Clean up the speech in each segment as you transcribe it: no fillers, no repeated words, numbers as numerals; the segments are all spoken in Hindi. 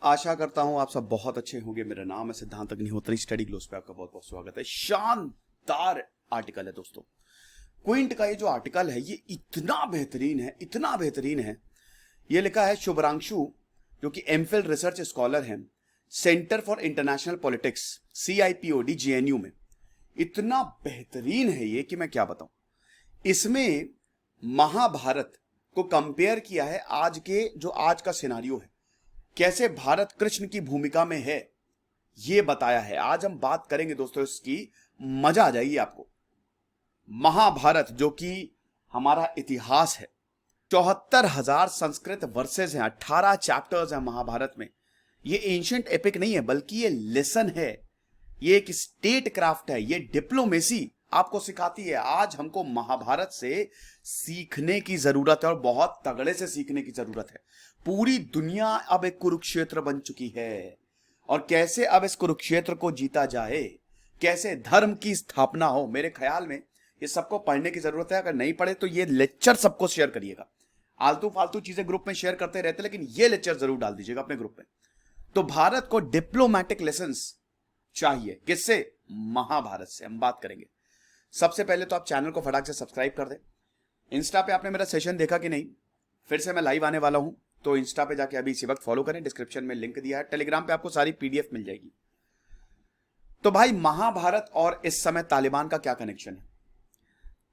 आशा करता हूं आप सब बहुत अच्छे होंगे। मेरा नाम है सिद्धांत अग्निहोत्री। स्टडी ग्लोस पे आपका बहुत बहुत स्वागत है। शानदार आर्टिकल है दोस्तों। क्विंट का ये जो आर्टिकल है ये इतना बेहतरीन है, इतना बेहतरीन है। ये लिखा है शुभ्रांशु, जो कि एमफिल रिसर्च स्कॉलर हैं, centre for international politics CIPOD JNU में। इतना बेहतरीन है ये कि मैं क्या बताऊं। इसमें महाभारत को कंपेयर किया है आज का सिनारियो है, कैसे भारत कृष्ण की भूमिका में है, यह बताया है। आज हम बात करेंगे दोस्तों इसकी, मजा आ जाएगी आपको। महाभारत जो कि हमारा इतिहास है, 74,000 संस्कृत वर्सेस हैं, 18 चैप्टर्स हैं महाभारत में। ये एंशिएंट एपिक नहीं है, बल्कि ये लेसन है, ये एक स्टेट क्राफ्ट है, ये डिप्लोमेसी आपको सिखाती है। आज हमको महाभारत से सीखने की जरूरत है और बहुत तगड़े से सीखने की जरूरत है। पूरी दुनिया अब एक कुरुक्षेत्र बन चुकी है और कैसे अब इस कुरुक्षेत्र को जीता जाए, कैसे धर्म की स्थापना हो। मेरे ख्याल में ये सबको पढ़ने की जरूरत है। अगर नहीं पढ़े तो ये लेक्चर सबको शेयर करिएगा। आलतू फालतू चीजें ग्रुप में शेयर करते रहते, लेकिन ये लेक्चर जरूर डाल दीजिएगा अपने ग्रुप में। तो भारत को डिप्लोमैटिक लेसन्स चाहिए, किससे? महाभारत से हम बात करेंगे। सबसे पहले तो आप चैनल को फटाक से सब्सक्राइब कर दें। इंस्टा पे आपने मेरा सेशन देखा कि नहीं? फिर से मैं लाइव आने वाला हूं, तो इंस्टा पे जाके अभी इसी वक्त फॉलो करें। डिस्क्रिप्शन में लिंक दिया है। टेलीग्राम पे आपको सारी PDF मिल जाएगी। तो भाई, महाभारत और इस समय तालिबान का क्या कनेक्शन है?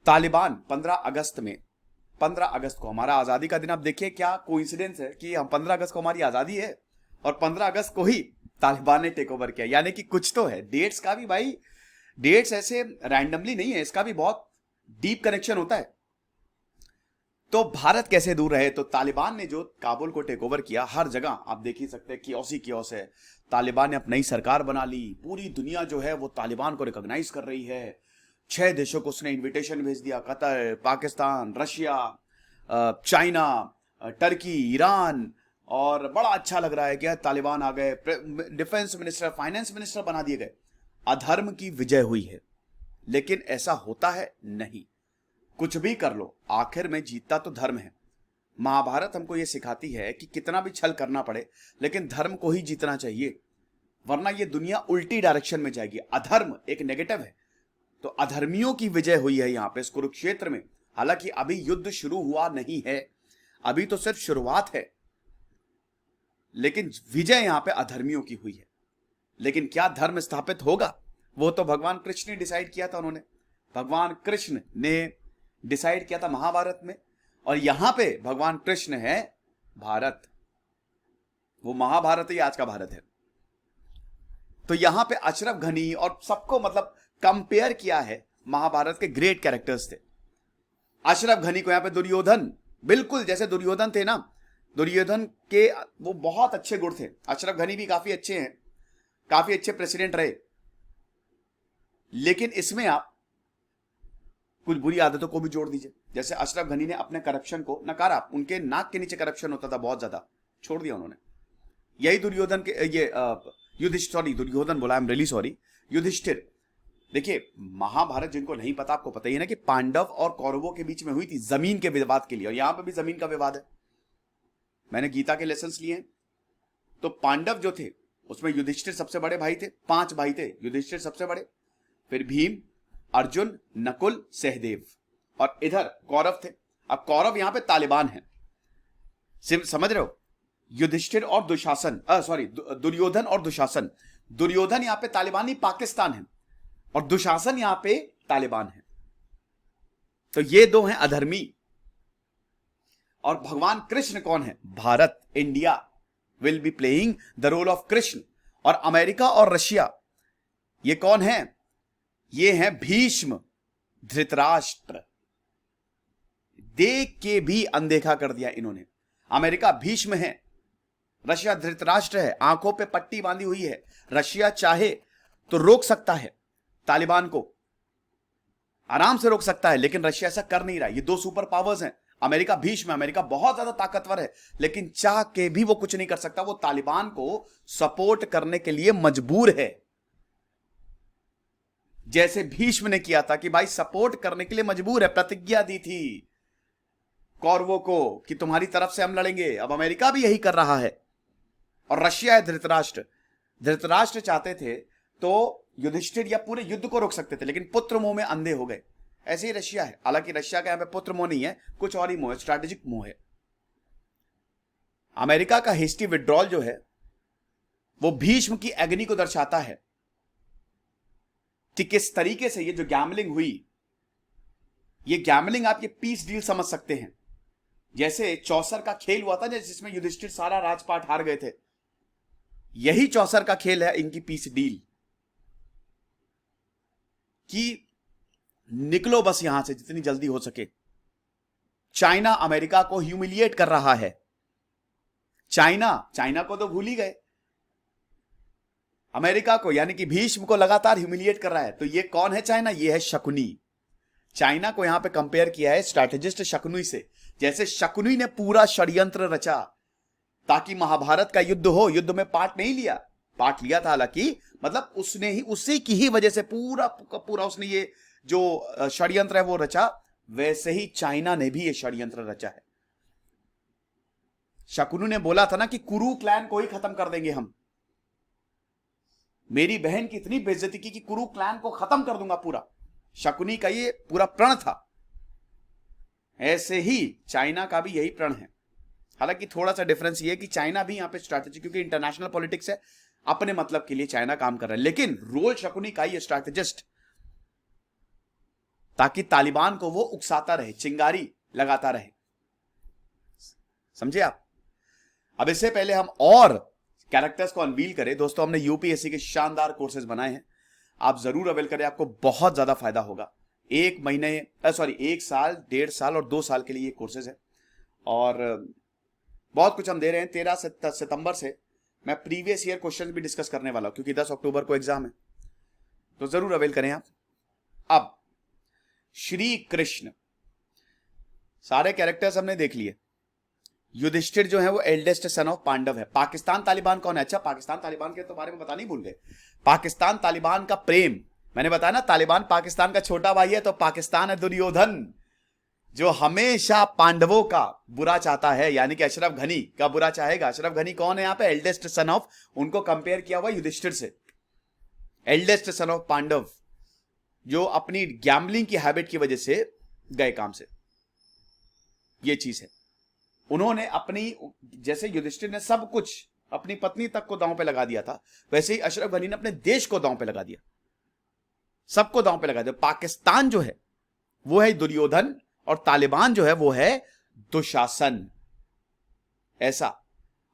तालिबान 15 अगस्त को, हमारा आजादी का दिन, आप देखिए क्या कोइंसिडेंस है कि हम 15 अगस्त को हमारी आजादी है और 15 अगस्त को ही तालिबान ने टेक ओवर किया। यानी कि कुछ तो है। डेट्स का भी भाई, डेट्स ऐसे रैंडमली नहीं है, इसका भी बहुत डीप कनेक्शन होता है। तो भारत कैसे दूर रहे? तो तालिबान ने जो काबुल को टेक ओवर किया, हर जगह आप देख ही सकते हैं कियोस है। तालिबान ने अपनी नई सरकार बना ली। पूरी दुनिया जो है वो तालिबान को रिकॉग्नाइज कर रही है। 6 देशों को उसने इनविटेशन भेज दिया, Qatar, Pakistan, Russia, China, Turkey, Iran. और बड़ा अच्छा लग रहा है कि तालिबान आ गए, डिफेंस मिनिस्टर, फाइनेंस मिनिस्टर बना दिए गए। अधर्म की विजय हुई है। लेकिन ऐसा होता है नहीं। कुछ भी कर लो, आखिर में जीतता तो धर्म है। महाभारत हमको यह सिखाती है कि कितना भी छल करना पड़े, लेकिन धर्म को ही जीतना चाहिए, वरना यह दुनिया उल्टी डायरेक्शन में जाएगी। अधर्म एक नेगेटिव है। तो अधर्मियों की विजय हुई है यहां पे इस कुरुक्षेत्र में। हालांकि अभी युद्ध शुरू हुआ नहीं है, अभी तो सिर्फ शुरुआत है, लेकिन विजय यहां पे अधर्मियों की हुई है। लेकिन क्या धर्म स्थापित होगा? वो तो भगवान कृष्ण ने डिसाइड किया था। उन्होंने, भगवान कृष्ण ने डिसाइड किया था महाभारत में। और यहां पे भगवान कृष्ण है भारत, वो महाभारत ही आज का भारत है। तो यहां पे अशरफ घनी और सबको मतलब कंपेयर किया है। महाभारत के ग्रेट कैरेक्टर्स थे। अशरफ घनी को यहां पे दुर्योधन, बिल्कुल जैसे दुर्योधन थे ना, दुर्योधन के वो बहुत अच्छे गुण थे। अशरफ घनी भी काफी अच्छे हैं, काफी अच्छे प्रेसिडेंट रहे। लेकिन इसमें आप कुछ बुरी आदतों को भी जोड़ दीजिए। जैसे अशरफ घनी ने अपने करप्शन को नकारा, उनके नाक के नीचे करप्शन होता था बहुत ज्यादा, छोड़ दिया उन्होंने। यही दुर्योधन के दुर्योधन बोला, I am really sorry, Yudhishthir. देखिए, महाभारत जिनको नहीं पता, आपको पता ही है ना कि पांडव और कौरवों के बीच में हुई थी जमीन के विवाद के लिए, और यहां पर भी जमीन का विवाद है। मैंने गीता के लेसन्स लिए हैं। तो पांडव जो थे उसमें युधिष्ठिर सबसे बड़े भाई थे, 5 भाई थे, युधिष्ठिर सबसे बड़े, फिर भीम, अर्जुन, नकुल, सहदेव, और इधर कौरव थे। अब कौरव यहां पे तालिबान है, समझ रहे हो? युधिष्ठिर और दुशासन, दुर्योधन और दुशासन। दुर्योधन यहां पे तालिबानी पाकिस्तान है और दुशासन यहां पे तालिबान है। तो ये दो हैं अधर्मी। और भगवान कृष्ण कौन है? Bharat, India will be playing the role of Krishna. और अमेरिका और रशिया, ये कौन है? ये हैं भीष्म, धृतराष्ट्र। देख के भी अनदेखा कर दिया इन्होंने। अमेरिका भीष्म है, रशिया धृतराष्ट्र है। आंखों पे पट्टी बांधी हुई है। रशिया चाहे तो रोक सकता है तालिबान को, आराम से रोक सकता है, लेकिन रशिया ऐसा कर नहीं रहा। ये 2 सुपर पावर्स हैं। अमेरिका भीष्म, अमेरिका बहुत ज्यादा ताकतवर है, लेकिन चाह के भी वो कुछ नहीं कर सकता। वो तालिबान को सपोर्ट करने के लिए मजबूर है, जैसे भीष्म ने किया था कि भाई सपोर्ट करने के लिए मजबूर है। प्रतिज्ञा दी थी कौरवों को कि तुम्हारी तरफ से हम लड़ेंगे। अब अमेरिका भी यही कर रहा है। और रशिया है धृतराष्ट्र। धृतराष्ट्र चाहते थे तो युधिष्ठिर या पूरे युद्ध को रोक सकते थे, लेकिन पुत्र मोह में अंधे हो गए। ऐसे ही रशिया है, हालांकि रशिया का यहां पे पुत्र मोह नहीं है, कुछ और ही मोह है, स्ट्रैटेजिक मोह है। अमेरिका का हेस्टी विड्रॉल जो है वो भीष्म की एग्नी को दर्शाता है कि किस तरीके से ये जो गैम्बलिंग हुई, ये गैम्बलिंग आप ये पीस डील समझ सकते हैं। जैसे चौसर का खेल हुआ था जिसमें युधिष्ठिर सारा राजपाट हार गए थे, यही चौसर का खेल है इनकी पीस डील कि निकलो बस यहां से जितनी जल्दी हो सके। चाइना अमेरिका को ह्यूमिलिएट कर रहा है। चाइना को तो भूल ही गए, अमेरिका को यानी कि भीष्म को लगातार ह्यूमिलिएट कर रहा है। तो ये कौन है चाइना? ये है शकुनी। चाइना को यहां पे कंपेयर किया है स्ट्रैटेजिस्ट शकुनी से। जैसे शकुनी ने पूरा षड्यंत्र रचा ताकि महाभारत का युद्ध हो, युद्ध में पार्ट नहीं लिया, पार्ट लिया था हालांकि, मतलब उसने ही, उसी की ही वजह से पूरा उसने ये जो षड्यंत्र है वो रचा। वैसे ही चाइना ने भी ये षड्यंत्र रचा है। शकुनी ने बोला था ना कि कुरु क्लैन को ही खत्म कर देंगे हम। मेरी बहन की इतनी बेइज्जती की कि कुरु क्लैन को खत्म कर दूंगा पूरा। शकुनी का ये पूरा प्रण था। ऐसे ही चाइना का भी यही प्रण है। हालांकि थोड़ा सा डिफरेंस ये है कि चाइना भी यहां पे स्ट्रैटेजी, क्योंकि इंटरनेशनल पॉलिटिक्स है, अपने मतलब के लिए चाइना काम कर रहा है, लेकिन रोल शकुनी का ही स्ट्रैटेजिस्ट, ताकि तालिबान को वो उकसाता रहे, चिंगारी लगाता रहे। समझे आप? अब इससे पहले हम और कैरेक्टर्स को अनवील करें, दोस्तों हमने यूपीएससी के शानदार कोर्सेज बनाए हैं, आप जरूर अवेल करें, आपको बहुत ज्यादा फायदा होगा। एक साल, 1.5 साल और 2 साल के लिए ये कोर्सेज है, और बहुत कुछ हम दे रहे हैं। 13 सितंबर से मैं प्रीवियस ईयर क्वेश्चन भी डिस्कस करने वाला हूं, क्योंकि 10 अक्टूबर को एग्जाम है, तो जरूर अवेल करें आप। अब श्री कृष्ण, सारे कैरेक्टर्स हमने देख लिए। युधिष्ठिर जो है वो एल्डेस्ट सन ऑफ पांडव है। पाकिस्तान तालिबान कौन है? अच्छा, पाकिस्तान तालिबान के तो बारे में बताना ही भूल गए। पाकिस्तान तालिबान का प्रेम, मैंने बताया ना, तालिबान पाकिस्तान का छोटा भाई है, तो पाकिस्तान है दुर्योधन, जो हमेशा पांडवों का बुरा चाहता है, यानी कि अशरफ घनी का बुरा चाहेगा। अशरफ घनी कौन है यहां पे? एल्डेस्ट सन ऑफ, उनको कंपेयर किया हुआ युधिष्ठिर से, एल्डेस्ट सन ऑफ पांडव, जो अपनी गैम्बलिंग की हैबिट की वजह से गए काम से। ये चीज है, उन्होंने अपनी, जैसे युधिष्ठिर ने सब कुछ अपनी पत्नी तक को दांव पे लगा दिया था, वैसे ही अशरफ घनी ने अपने देश को दांव पे लगा दिया, सबको दांव पे लगा दिया। पाकिस्तान जो है वो है दुर्योधन, और तालिबान जो है वो है दुशासन, ऐसा।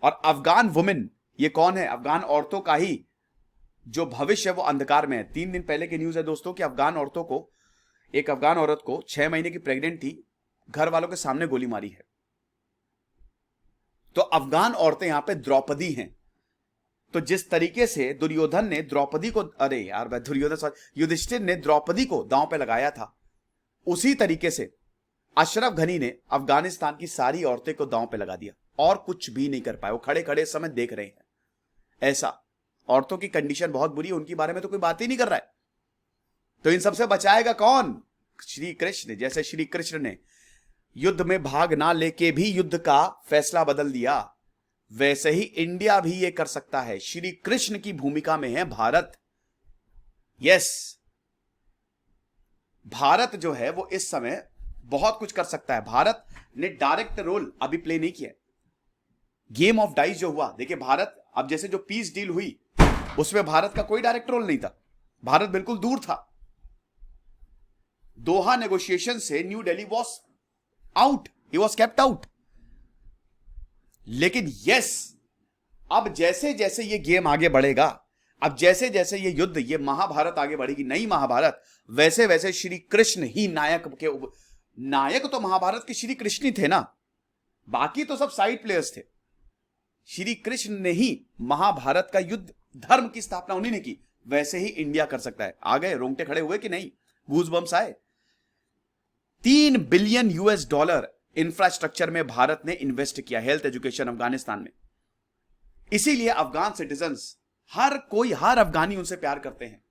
और अफगान वुमेन, ये कौन है? अफगान औरतों का ही जो भविष्य है वो अंधकार में है। 3 दिन पहले की न्यूज है दोस्तों कि अफगान औरतों को, एक अफगान औरत को 6 महीने की प्रेग्नेंट थी, घर वालों के सामने गोली मारी है। तो अफगान औरतें यहां पे द्रौपदी हैं। तो जिस तरीके से दुर्योधन ने द्रौपदी को, अरे यार मैं युधिष्ठिर ने द्रौपदी को दांव पे लगाया था, उसी तरीके से अशरफ घनी ने अफगानिस्तान की सारी औरतें को दांव पे लगा दिया, और कुछ भी नहीं कर पाए। वो खड़े खड़े समय देख रहे हैं। ऐसा, औरतों की कंडीशन बहुत बुरी है, उनके बारे में तो कोई बात ही नहीं कर रहा है। तो इन सबसे बचाएगा कौन? श्री कृष्ण। जैसे श्री कृष्ण ने युद्ध में भाग ना लेके भी युद्ध का फैसला बदल दिया, वैसे ही इंडिया भी ये कर सकता है। श्री कृष्ण की भूमिका में है भारत। यस, भारत जो है वो इस समय बहुत कुछ कर सकता है। भारत ने डायरेक्ट रोल अभी प्ले नहीं किया। गेम ऑफ डाइस जो हुआ, देखिए भारत, अब जैसे जो पीस डील हुई उसमें भारत का कोई डायरेक्ट रोल नहीं था, भारत बिल्कुल दूर था। दोहा नेगोशिएशन से new Delhi was out, he was kept out. लेकिन यस, अब जैसे जैसे ये गेम आगे बढ़ेगा, अब जैसे जैसे ये युद्ध, ये महाभारत आगे बढ़ेगी, नई महाभारत, वैसे वैसे श्री कृष्ण ही नायक तो महाभारत के श्री कृष्ण ही थे ना, बाकी तो सब साइड प्लेयर्स थे। श्री कृष्ण ने ही महाभारत का युद्ध, धर्म की स्थापना उन्हीं ने की। वैसे ही इंडिया कर सकता है। आ गए, रोंगटे खड़े हुए कि नहीं? गूज़बम्स आए। $3 बिलियन इंफ्रास्ट्रक्चर में भारत ने इन्वेस्ट किया, हेल्थ एजुकेशन अफगानिस्तान में। इसीलिए अफगान सिटीजन्स, हर अफगानी उनसे प्यार करते हैं।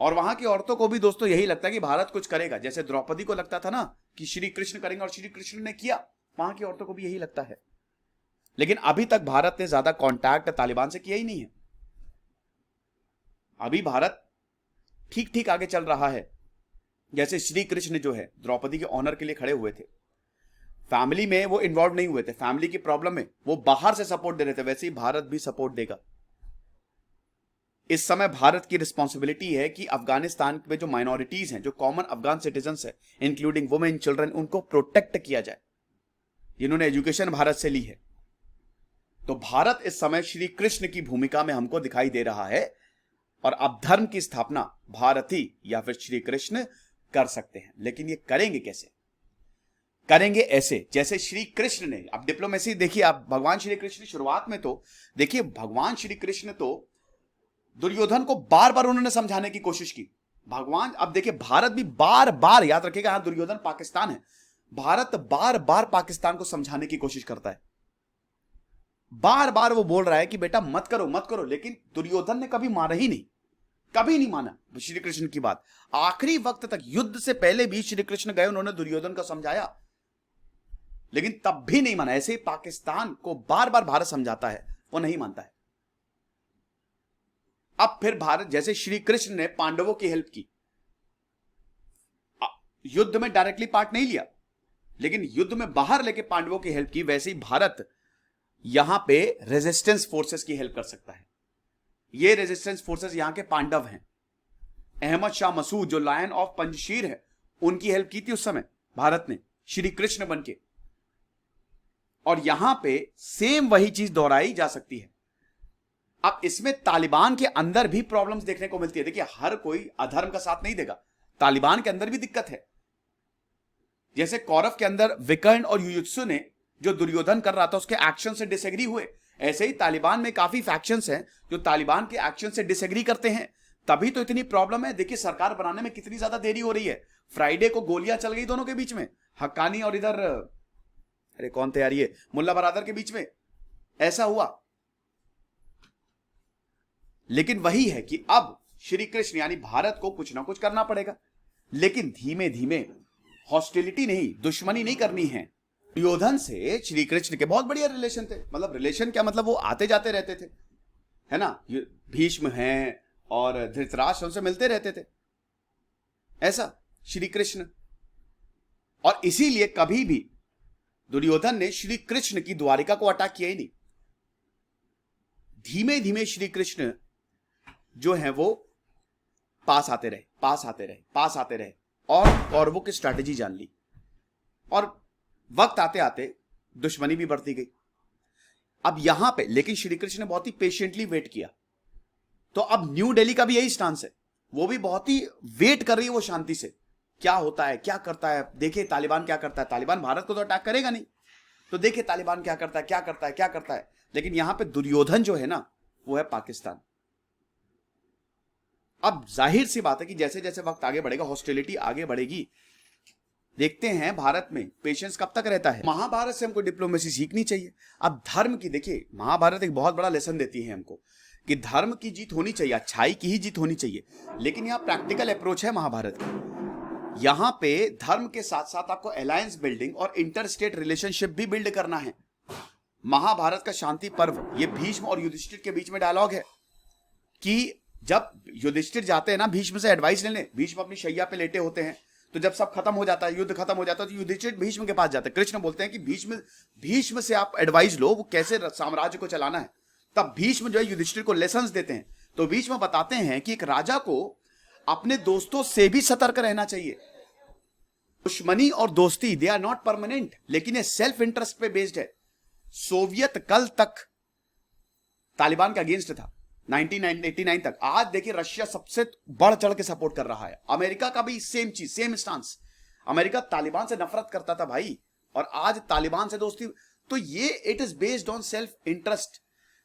और वहां की औरतों को भी दोस्तों यही लगता है कि भारत कुछ करेगा। जैसे द्रौपदी को लगता था ना कि श्री कृष्ण करेंगे, और श्री कृष्ण ने किया, वहां की औरतों को भी यही लगता है। लेकिन अभी तक भारत ने ज्यादा कांटेक्ट तालिबान से किया ही नहीं है। अभी भारत ठीक ठीक आगे चल रहा है। जैसे श्री कृष्ण जो है द्रौपदी के ऑनर के लिए खड़े हुए थे, फैमिली में वो इन्वॉल्व नहीं हुए थे, फैमिली की प्रॉब्लम में वो बाहर से सपोर्ट दे रहे थे, वैसे ही भारत भी सपोर्ट देगा। इस समय भारत की रिस्पॉन्सिबिलिटी है कि अफगानिस्तान में जो माइनॉरिटीज हैं, जो कॉमन अफगान सिटीजन्स हैं, इंक्लूडिंग वुमेन, चिल्ड्रन, उनको प्रोटेक्ट किया जाए, जिन्होंने एजुकेशन भारत से ली है। तो भारत इस समय श्री कृष्ण की भूमिका में हमको दिखाई दे रहा है, और अब धर्म की स्थापना भारती या फिर श्री कृष्ण कर सकते हैं। लेकिन ये करेंगे कैसे? करेंगे ऐसे जैसे श्री कृष्ण ने, अब डिप्लोमेसी देखिए आप, भगवान श्री कृष्ण शुरुआत में तो देखिए, भगवान श्री कृष्ण तो दुर्योधन को बार बार उन्होंने समझाने की कोशिश की। भगवान, अब देखिए भारत भी बार बार, याद रखिएगा, यहां दुर्योधन पाकिस्तान है, भारत बार बार पाकिस्तान को समझाने की कोशिश करता है, बार बार वो बोल रहा है कि बेटा मत करो मत करो, लेकिन दुर्योधन ने कभी माना ही नहीं, कभी नहीं माना श्री कृष्ण की बात। आखिरी वक्त तक, युद्ध से पहले भी श्री कृष्ण गए, उन्होंने दुर्योधन को समझाया, लेकिन तब भी नहीं माना। ऐसे ही पाकिस्तान को बार बार भारत समझाता है, वो नहीं मानता है। अब फिर भारत, जैसे श्री कृष्ण ने पांडवों की हेल्प की, युद्ध में डायरेक्टली पार्ट नहीं लिया, लेकिन युद्ध में बाहर लेके पांडवों की हेल्प की, वैसे ही भारत यहां पे रेजिस्टेंस फोर्सेस की हेल्प कर सकता है। ये रेजिस्टेंस फोर्सेस यहां के पांडव हैं। अहमद शाह मसूद जो लायन ऑफ पंजशीर है, उनकी हेल्प की थी उस समय भारत ने, श्री कृष्ण बन के। और यहां पे सेम वही चीज दोहराई जा सकती है। अब इसमें तालिबान के अंदर भी प्रॉब्लम्स देखने को मिलती है। देखिए, हर कोई अधर्म का साथ नहीं देगा, तालिबान के अंदर भी दिक्कत है। जैसे कौरव के अंदर विकर्ण और युयुत्सु ने जो दुर्योधन कर रहा था उसके एक्शन से डिसएग्री हुए, ऐसे ही तालिबान में काफी फैक्शंस हैं जो तालिबान के एक्शन से डिसएग्री करते हैं। तभी तो इतनी प्रॉब्लम है। देखिए सरकार बनाने में कितनी ज्यादा देरी हो रही है। फ्राइडे को गोलियां चल गई दोनों के बीच में, हक्कानी और इधर, अरे कौन थे यार, ये मुल्ला बरादर के बीच में ऐसा हुआ। लेकिन वही है कि अब श्री कृष्ण यानी भारत को कुछ ना कुछ करना पड़ेगा, लेकिन धीमे धीमे, हॉस्टिलिटी नहीं, दुश्मनी नहीं करनी है। दुर्योधन से श्री कृष्ण के बहुत बढ़िया रिलेशन थे, मतलब रिलेशन क्या, मतलब वो आते जाते रहते थे, है ना। भीष्म हैं और धृतराष्ट्र उनसे मिलते रहते थे, ऐसा श्री कृष्ण। और इसीलिए कभी भी दुर्योधन ने श्री कृष्ण की द्वारिका को अटैक किया ही नहीं। धीमे धीमे श्री कृष्ण जो है वो पास आते रहे, पास आते रहे, पास आते रहे, और कौरवों की स्ट्रैटेजी जान ली, और वक्त आते आते दुश्मनी भी बढ़ती गई। अब यहां पे लेकिन श्री कृष्ण ने बहुत ही पेशेंटली वेट किया। तो अब न्यू दिल्ली का भी यही स्टांस है, वो भी बहुत ही वेट कर रही है वो शांति से, क्या होता है, क्या करता है, देखिए तालिबान क्या करता है। तालिबान भारत को तो अटैक करेगा नहीं, तो देखिए तालिबान क्या करता है, क्या करता है, क्या करता है। लेकिन यहां पे दुर्योधन जो है ना, वो है पाकिस्तान। अब जाहिर सी बात है कि जैसे जैसे वक्त आगे बढ़ेगा, हॉस्टिलिटी आगे बढ़ेगी, देखते हैं भारत में पेशेंस कब तक रहता है। महाभारत से हमको डिप्लोमेसी सीखनी चाहिए। अब धर्म की, देखिए महाभारत एक बहुत बड़ा लेसन देती है हमको कि धर्म की जीत होनी चाहिए, अच्छाई की ही जीत होनी चाहिए। लेकिन यहां प्रैक्टिकल अप्रोच है महाभारत की। यहां पे धर्म के साथ साथ आपको अलायंस बिल्डिंग और इंटर स्टेट रिलेशनशिप भी बिल्ड करना है। महाभारत का शांति पर्व, ये भीष्म और युधिष्ठिर के बीच में डायलॉग है कि जब युधिष्ठिर जाते हैं ना भीष्म से एडवाइस लेने, भीष्म अपनी शैया पे लेटे होते हैं, तो जब सब खत्म हो जाता है, युद्ध खत्म हो जाता है, तो युधिष्ठिर भीष्म के पास जाते हैं। कृष्ण बोलते हैं कि भीष्म से आप एडवाइस लो, वो कैसे साम्राज्य को चलाना है। तब भीष्म जो है युधिष्ठिर को लेसन्स देते हैं। तो भीष्म बताते हैं कि एक राजा को अपने दोस्तों से भी सतर्क रहना चाहिए। दुश्मनी और दोस्ती दे आर नॉट परमानेंट, लेकिन ये सेल्फ इंटरेस्ट पे बेस्ड है। सोवियत कल तक तालिबान के अगेंस्ट था, 1989 तक। आज देखिए रशिया सबसे बढ़ चढ़ के सपोर्ट कर रहा है। अमेरिका का भी सेम चीज, सेम स्टांस। अमेरिका तालिबान से नफरत करता था भाई, और आज तालिबान से दोस्ती। तो ये it is based on self interest.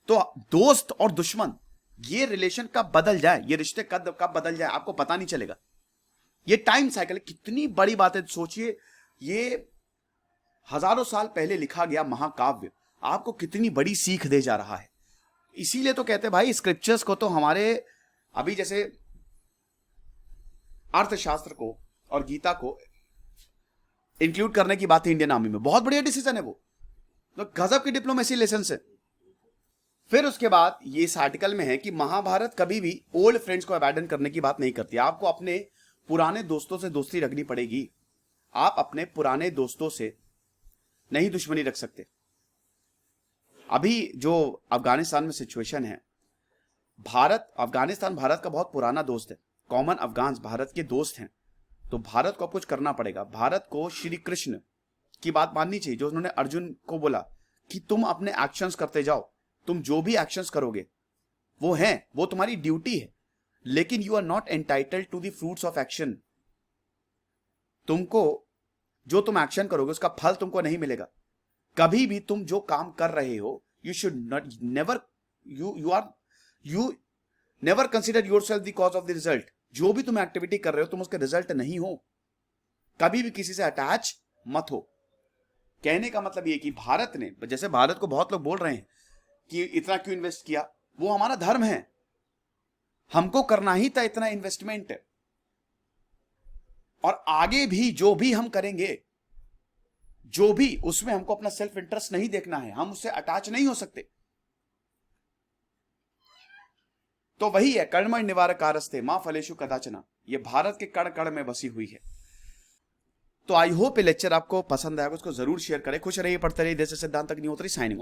तो दोस्त और दुश्मन, ये रिलेशन कब बदल जाए, ये रिश्ते कब बदल जाए, आपको पता नहीं चलेगा। ये टाइम साइकिल कितनी बड़ी बात है। सोचिए, ये हजारों साल पहले लिखा गया महाकाव्य आपको कितनी बड़ी सीख दे जा रहा है। इसीलिए तो कहते हैं भाई, स्क्रिप्चर्स को तो हमारे अभी जैसे अर्थशास्त्र को और गीता को इंक्लूड करने की बात है इंडियन आर्मी में, बहुत बढ़िया डिसीजन है वो। तो गजब की डिप्लोमेसी लेसन है। फिर उसके बाद ये इस आर्टिकल में है कि महाभारत कभी भी ओल्ड फ्रेंड्स को अबैंडन करने की बात नहीं करती। आपको अपने पुराने दोस्तों से दोस्ती रखनी पड़ेगी। आप अपने पुराने दोस्तों से नहीं दुश्मनी रख सकते। अभी जो अफगानिस्तान में सिचुएशन है, अफगानिस्तान भारत का बहुत पुराना दोस्त है। कॉमन अफगान भारत के दोस्त हैं, तो भारत को अब कुछ करना पड़ेगा। भारत को श्री कृष्ण की बात माननी चाहिए, जो उन्होंने अर्जुन को बोला कि तुम अपने एक्शंस करते जाओ, तुम जो भी एक्शंस करोगे वो तुम्हारी ड्यूटी है, लेकिन you are not entitled to the fruits of action. तुमको जो तुम एक्शन करोगे उसका फल तुमको नहीं मिलेगा। कभी भी तुम जो काम कर रहे हो, you should not you never consider yourself the cause of the result. जो भी तुम एक्टिविटी कर रहे हो तुम उसके रिजल्ट नहीं हो। कभी भी किसी से अटैच मत हो। कहने का मतलब ये कि भारत ने, जैसे भारत को बहुत लोग बोल रहे हैं कि इतना क्यों इन्वेस्ट किया, वो हमारा धर्म है, हमको करना ही था इतना इन्वेस्टमेंट। और आगे भी जो भी हम करेंगे, जो भी, उसमें हमको अपना सेल्फ इंटरेस्ट नहीं देखना है, हम उससे अटैच नहीं हो सकते। तो वही है कर्म निवारक कारस्ते मां फलेशु कदाचना, ये भारत के कण कण में बसी हुई है। तो आई होप ये लेक्चर आपको पसंद आएगा, उसको जरूर शेयर करें। खुश रहिए, पढ़ते रहिए। देश सिद्धांत अग्निहोत्री साइनिंग ऑफ।